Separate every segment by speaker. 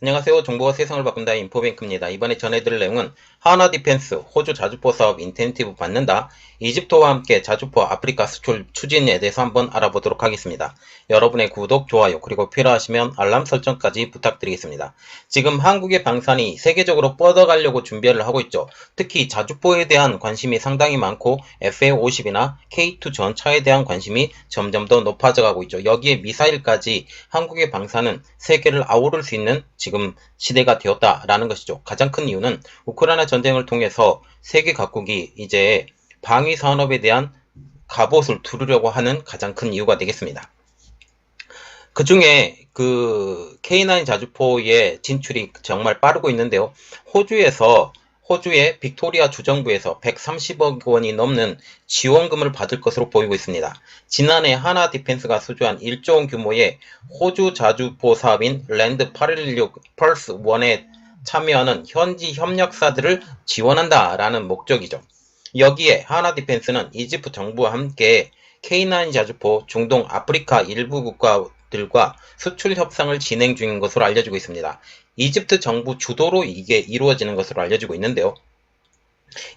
Speaker 1: 안녕하세요. 정보가 세상을 바꾼다 인포뱅크입니다. 이번에 전해드릴 내용은 하나디펜스 호주 자주포 사업 인센티브 받는다. 이집트와 함께 자주포 아프리카 수출 추진에 대해서 한번 알아보도록 하겠습니다. 여러분의 구독, 좋아요, 그리고 필요하시면 알람 설정까지 부탁드리겠습니다. 지금 한국의 방산이 세계적으로 뻗어가려고 준비를 하고 있죠. 특히 자주포에 대한 관심이 상당히 많고 FA50이나 K2 전차에 대한 관심이 점점 더 높아져 가고 있죠. 여기에 미사일까지 한국의 방산은 세계를 아우를 수 있는 지금 시대가 되었다라는 것이죠. 가장 큰 이유는 우크라이나 전쟁을 통해서 세계 각국이 이제 방위 산업에 대한 갑옷을 두르려고 하는 가장 큰 이유가 되겠습니다. 그 중에 그 K9 자주포의 진출이 정말 빠르고 있는데요. 호주의 빅토리아 주정부에서 130억 원이 넘는 지원금을 받을 것으로 보이고 있습니다. 지난해 하나 디펜스가 수주한 1조 원 규모의 호주 자주포 사업인 랜드 816 펄스 1에 참여하는 현지 협력사들을 지원한다라는 목적이죠. 여기에 하나 디펜스는 이집트 정부와 함께 K9 자주포 중동 아프리카 일부 국가들과 수출 협상을 진행 중인 것으로 알려지고 있습니다. 이집트 정부 주도로 이게 이루어지는 것으로 알려지고 있는데요.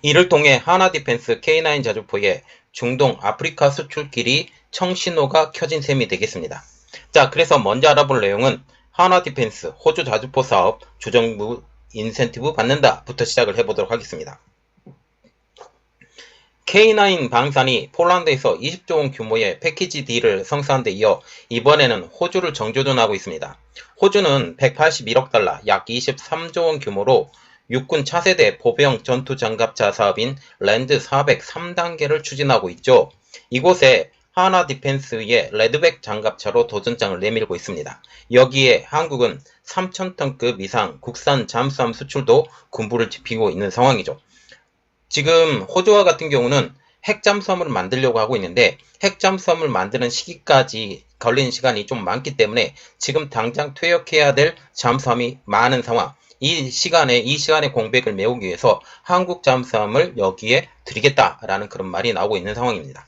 Speaker 1: 이를 통해 하나 디펜스 K9 자주포의 중동 아프리카 수출길이 청신호가 켜진 셈이 되겠습니다. 자, 그래서 먼저 알아볼 내용은 하나 디펜스 호주 자주포 사업 주정부 인센티브 받는다부터 시작을 해보도록 하겠습니다. K9 방산이 폴란드에서 20조 원 규모의 패키지 딜을 성사한 데 이어 이번에는 호주를 정조준하고 있습니다. 호주는 181억 달러, 약 23조 원 규모로 육군 차세대 보병 전투 장갑차 사업인 랜드 403단계를 추진하고 있죠. 이곳에 하나 디펜스의 레드백 장갑차로 도전장을 내밀고 있습니다. 여기에 한국은 3,000톤급 이상 국산 잠수함 수출도 군부를 지피고 있는 상황이죠. 지금 호주와 같은 경우는 핵잠수함을 만들려고 하고 있는데 핵잠수함을 만드는 시기까지 걸리는 시간이 좀 많기 때문에 지금 당장 퇴역해야 될 잠수함이 많은 상황. 이 시간의 공백을 메우기 위해서 한국 잠수함을 여기에 드리겠다라는 그런 말이 나오고 있는 상황입니다.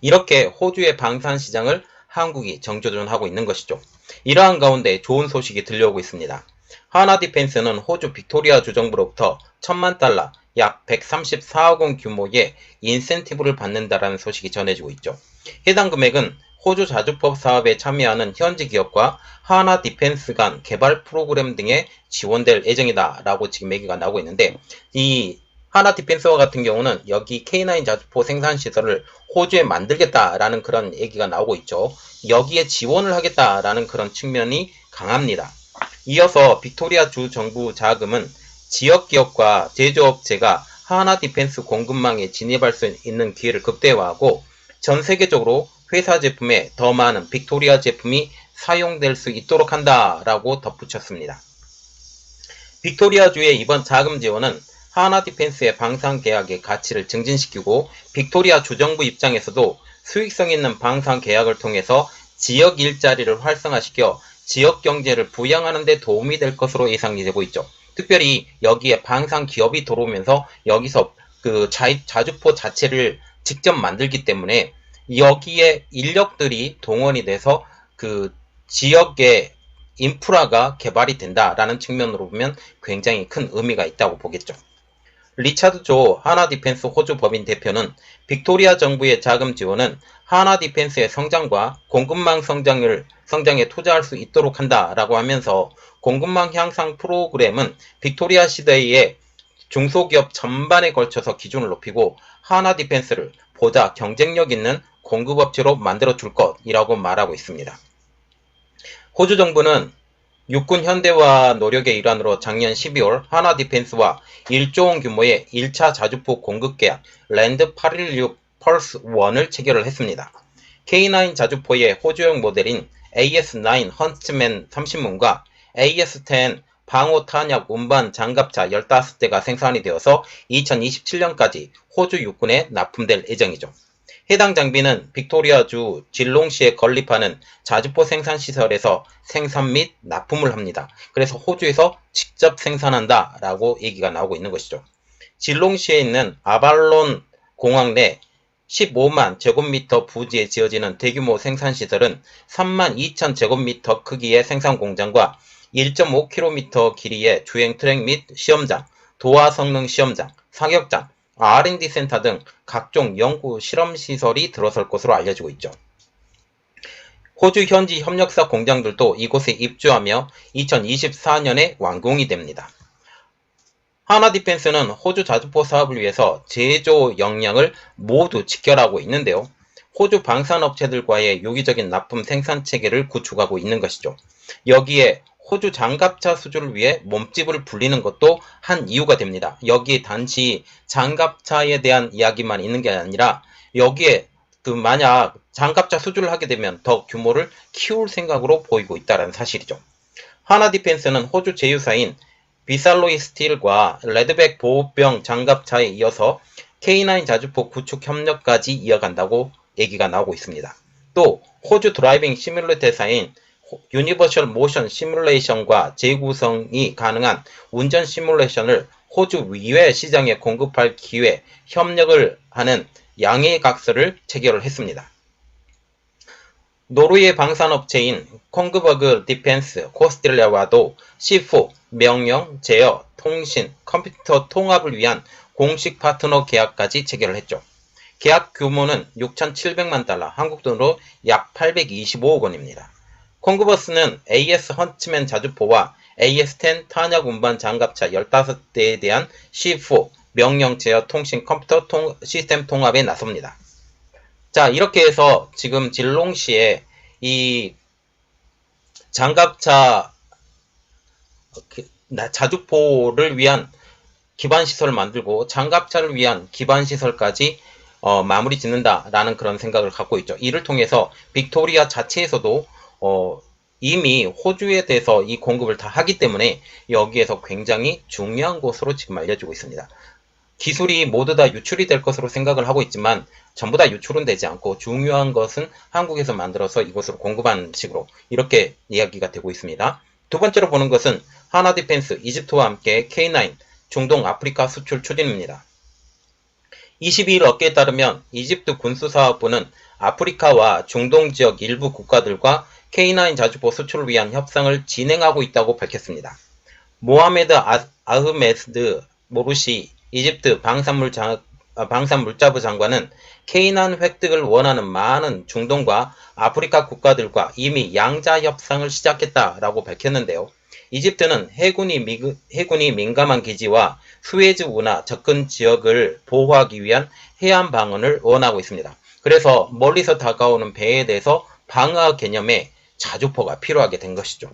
Speaker 1: 이렇게 호주의 방산 시장을 한국이 정조준하고 있는 것이죠. 이러한 가운데 좋은 소식이 들려오고 있습니다. 하나 디펜스는 호주 빅토리아 주정부로부터 1,000만 달러, 약 134억 원 규모의 인센티브를 받는다라는 소식이 전해지고 있죠. 해당 금액은 호주 자주포 사업에 참여하는 현지 기업과 하나 디펜스 간 개발 프로그램 등에 지원될 예정이다라고 지금 얘기가 나오고 있는데, 이 하나 디펜스와 같은 경우는 여기 K9 자주포 생산 시설을 호주에 만들겠다라는 그런 얘기가 나오고 있죠. 여기에 지원을 하겠다라는 그런 측면이 강합니다. 이어서 빅토리아 주 정부 자금은 지역 기업과 제조업체가 하나 디펜스 공급망에 진입할 수 있는 기회를 극대화하고 전 세계적으로 회사 제품에 더 많은 빅토리아 제품이 사용될 수 있도록 한다라고 덧붙였습니다. 빅토리아주의 이번 자금 지원은 하나 디펜스의 방산 계약의 가치를 증진시키고 빅토리아 주정부 입장에서도 수익성 있는 방산 계약을 통해서 지역 일자리를 활성화시켜 지역 경제를 부양하는 데 도움이 될 것으로 예상이 되고 있죠. 특별히 여기에 방산 기업이 들어오면서 여기서 그 자주포 자체를 직접 만들기 때문에 여기에 인력들이 동원이 돼서 그 지역의 인프라가 개발이 된다라는 측면으로 보면 굉장히 큰 의미가 있다고 보겠죠. 리차드 조 하나 디펜스 호주 법인 대표는 빅토리아 정부의 자금 지원은 하나 디펜스의 성장과 공급망 성장에 투자할 수 있도록 한다라고 하면서 공급망 향상 프로그램은 빅토리아 시대의 중소기업 전반에 걸쳐서 기준을 높이고 하나 디펜스를 보다 경쟁력 있는 공급업체로 만들어 줄 것이라고 말하고 있습니다. 호주 정부는 육군 현대화 노력의 일환으로 작년 12월 하나 디펜스와 1조 원 규모의 1차 자주포 공급 계약 랜드 816 펄스 1을 체결을 했습니다. K9 자주포의 호주형 모델인 AS9 헌츠맨 30문과 AS10 방호 탄약 운반 장갑차 15대가 생산이 되어서 2027년까지 호주 육군에 납품될 예정이죠. 해당 장비는 빅토리아주 질롱시에 건립하는 자주포 생산시설에서 생산 및 납품을 합니다. 그래서 호주에서 직접 생산한다 라고 얘기가 나오고 있는 것이죠. 질롱시에 있는 아발론 공항 내 15만 제곱미터 부지에 지어지는 대규모 생산시설은 3만 2천 제곱미터 크기의 생산 공장과 1.5km 길이의 주행 트랙 및 시험장, 도하 성능 시험장, 사격장, R&D 센터 등 각종 연구 실험시설이 들어설 것으로 알려지고 있죠. 호주 현지 협력사 공장들도 이곳에 입주하며 2024년에 완공이 됩니다. 하나디펜스는 호주 자주포 사업을 위해서 제조 역량을 모두 직결하고 있는데요. 호주 방산업체들과의 유기적인 납품 생산 체계를 구축하고 있는 것이죠. 여기에 호주 장갑차 수주를 위해 몸집을 불리는 것도 한 이유가 됩니다. 여기에 단지 장갑차에 대한 이야기만 있는 게 아니라 여기에 만약 장갑차 수주를 하게 되면 더 규모를 키울 생각으로 보이고 있다는 사실이죠. 하나디펜스는 호주 제휴사인 비살로이 스틸과 레드백 보호병 장갑차에 이어서 K9 자주포 구축 협력까지 이어간다고 얘기가 나오고 있습니다. 또 호주 드라이빙 시뮬레이터사인 유니버셜 모션 시뮬레이션과 재구성이 가능한 운전 시뮬레이션을 호주 위외 시장에 공급할 기회, 협력을 하는 양해각서를 체결을 했습니다. 노르웨이 방산업체인 콩그버그 디펜스 코스트리아와도 C4, 명령, 제어, 통신, 컴퓨터 통합을 위한 공식 파트너 계약까지 체결을 했죠. 계약 규모는 6,700만 달러, 한국 돈으로 약 825억 원입니다. 콩그버스는 AS 헌츠맨 자주포와 AS-10 탄약 운반 장갑차 15대에 대한 C4, 명령, 제어, 통신, 컴퓨터 시스템 통합에 나섭니다. 자, 이렇게 해서 지금 질롱시에 이 장갑차 자주포를 위한 기반시설을 만들고 장갑차를 위한 기반시설까지 마무리 짓는다라는 그런 생각을 갖고 있죠. 이를 통해서 빅토리아 자체에서도 이미 호주에 대해서 이 공급을 다 하기 때문에 여기에서 굉장히 중요한 곳으로 지금 알려지고 있습니다. 기술이 모두 다 유출이 될 것으로 생각을 하고 있지만 전부 다 유출은 되지 않고 중요한 것은 한국에서 만들어서 이곳으로 공급하는 식으로 이렇게 이야기가 되고 있습니다. 두 번째로 보는 것은 하나디펜스 이집트와 함께 K9 중동 아프리카 수출 추진입니다. 22일 업계에 따르면 이집트 군수사업부는 아프리카와 중동 지역 일부 국가들과 K9 자주포 수출을 위한 협상을 진행하고 있다고 밝혔습니다. 모하메드 아흐메드 모르시 이집트 방산물자부 장관은 K9 획득을 원하는 많은 중동과 아프리카 국가들과 이미 양자 협상을 시작했다라고 밝혔는데요. 이집트는 해군이 민감한 기지와 수에즈 운하 접근 지역을 보호하기 위한 해안 방어를 원하고 있습니다. 그래서 멀리서 다가오는 배에 대해서 방어 개념의 자주포가 필요하게 된 것이죠.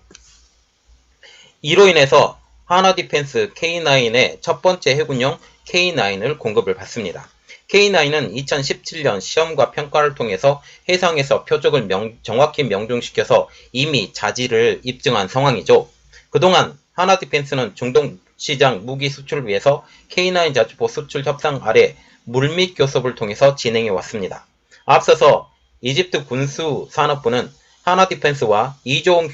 Speaker 1: 이로 인해서 하나디펜스 K9의 첫 번째 해군용 K9을 공급을 받습니다. K9은 2017년 시험과 평가를 통해서 해상에서 표적을 정확히 명중시켜서 이미 자질을 입증한 상황이죠. 그동안 하나디펜스는 중동 시장 무기 수출을 위해서 K9 자주포 수출 협상 아래 물밑 교섭을 통해서 진행해 왔습니다. 앞서서 이집트 군수산업부는 하나디펜스와 2조 원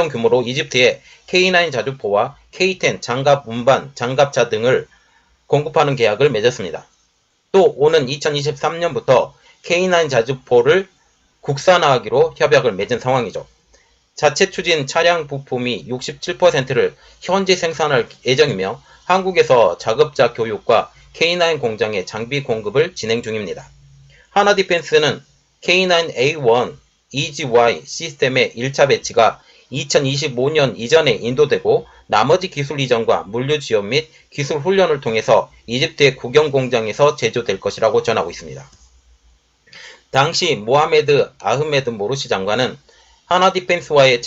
Speaker 1: 규모로 이집트에 K9 자주포와 K10 장갑 운반, 장갑차 등을 공급하는 계약을 맺었습니다. 또 오는 2023년부터 K9 자주포를 국산화하기로 협약을 맺은 상황이죠. 자체 추진 차량 부품이 67%를 현지 생산할 예정이며 한국에서 작업자 교육과 K9 공장의 장비 공급을 진행 중입니다. 하나디펜스는 K9A1 EGY 시스템의 1차 배치가 2025년 이전에 인도되고 나머지 기술 이전과 물류 지원 및 기술 훈련을 통해서 이집트의 국영 공장에서 제조될 것이라고 전하고 있습니다. 당시 모하메드 아흐메드 모르시 장관은 하나디펜스와의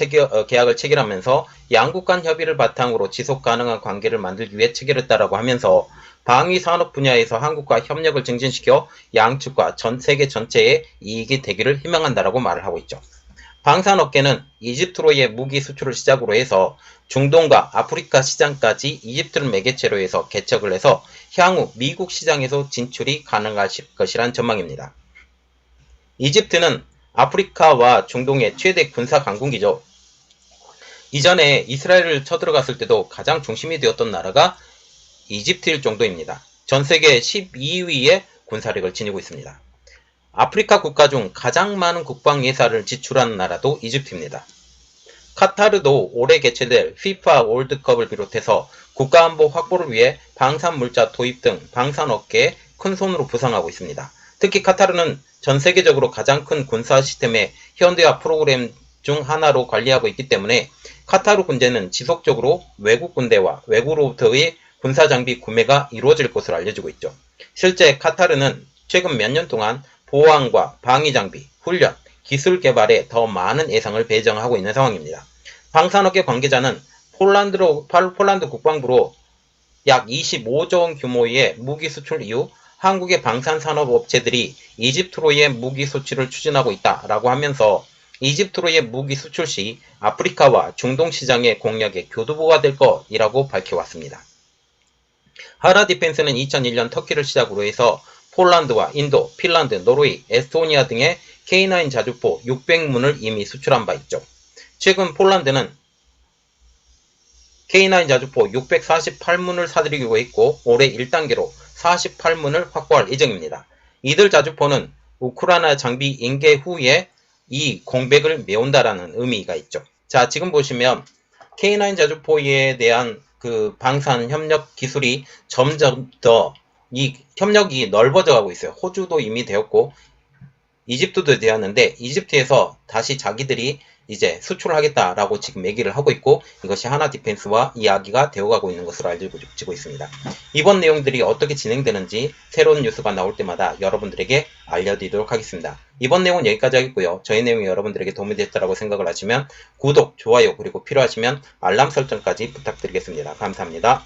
Speaker 1: 계약을 체결하면서 양국 간 협의를 바탕으로 지속 가능한 관계를 만들기 위해 체결했다라고 하면서 방위 산업 분야에서 한국과 협력을 증진시켜 양측과 전 세계 전체의 이익이 되기를 희망한다라고 말을 하고 있죠. 방산업계는 이집트로의 무기 수출을 시작으로 해서 중동과 아프리카 시장까지 이집트를 매개체로 해서 개척을 해서 향후 미국 시장에서 진출이 가능할 것이란 전망입니다. 이집트는 아프리카와 중동의 최대 군사 강국이죠. 이전에 이스라엘을 쳐들어갔을 때도 가장 중심이 되었던 나라가 이집트일 정도입니다. 전 세계 12위의 군사력을 지니고 있습니다. 아프리카 국가 중 가장 많은 국방 예산을 지출하는 나라도 이집트입니다. 카타르도 올해 개최될 FIFA 월드컵을 비롯해서 국가안보 확보를 위해 방산물자 도입 등 방산업계에 큰 손으로 부상하고 있습니다. 특히 카타르는 전 세계적으로 가장 큰 군사 시스템의 현대화 프로그램 중 하나로 관리하고 있기 때문에 카타르 군대는 지속적으로 외국 군대와 외국으로부터의 군사 장비 구매가 이루어질 것으로 알려지고 있죠. 실제 카타르는 최근 몇 년 동안 보안과 방위 장비, 훈련, 기술 개발에 더 많은 예산을 배정하고 있는 상황입니다. 방산업계 관계자는 폴란드 국방부로 약 25조 원 규모의 무기 수출 이후 한국의 방산산업업체들이 이집트로의 무기 수출을 추진하고 있다라고 하면서 이집트로의 무기 수출 시 아프리카와 중동 시장의 공략의 교두보가 될 것이라고 밝혀왔습니다. 하나 디펜스는 2001년 터키를 시작으로 해서 폴란드와 인도, 핀란드, 노르웨이, 에스토니아 등의 K9 자주포 600문을 이미 수출한 바 있죠. 최근 폴란드는 K9 자주포 648문을 사들이고 있고 올해 1단계로 48문을 확보할 예정입니다. 이들 자주포는 우크라이나 장비 인계 후에 이 공백을 메운다라는 의미가 있죠. 자, 지금 보시면 K9 자주포에 대한 그 방산 협력 기술이 점점 더 이 협력이 넓어져 가고 있어요. 호주도 이미 되었고 이집트도 되었는데 이집트에서 다시 자기들이 이제 수출을 하겠다라고 지금 얘기를 하고 있고 이것이 하나 디펜스와 이야기가 되어가고 있는 것으로 알려지고 있습니다. 이번 내용들이 어떻게 진행되는지 새로운 뉴스가 나올 때마다 여러분들에게 알려드리도록 하겠습니다. 이번 내용은 여기까지 하겠고요. 저희 내용이 여러분들에게 도움이 됐다고 생각을 하시면 구독, 좋아요 그리고 필요하시면 알람 설정까지 부탁드리겠습니다. 감사합니다.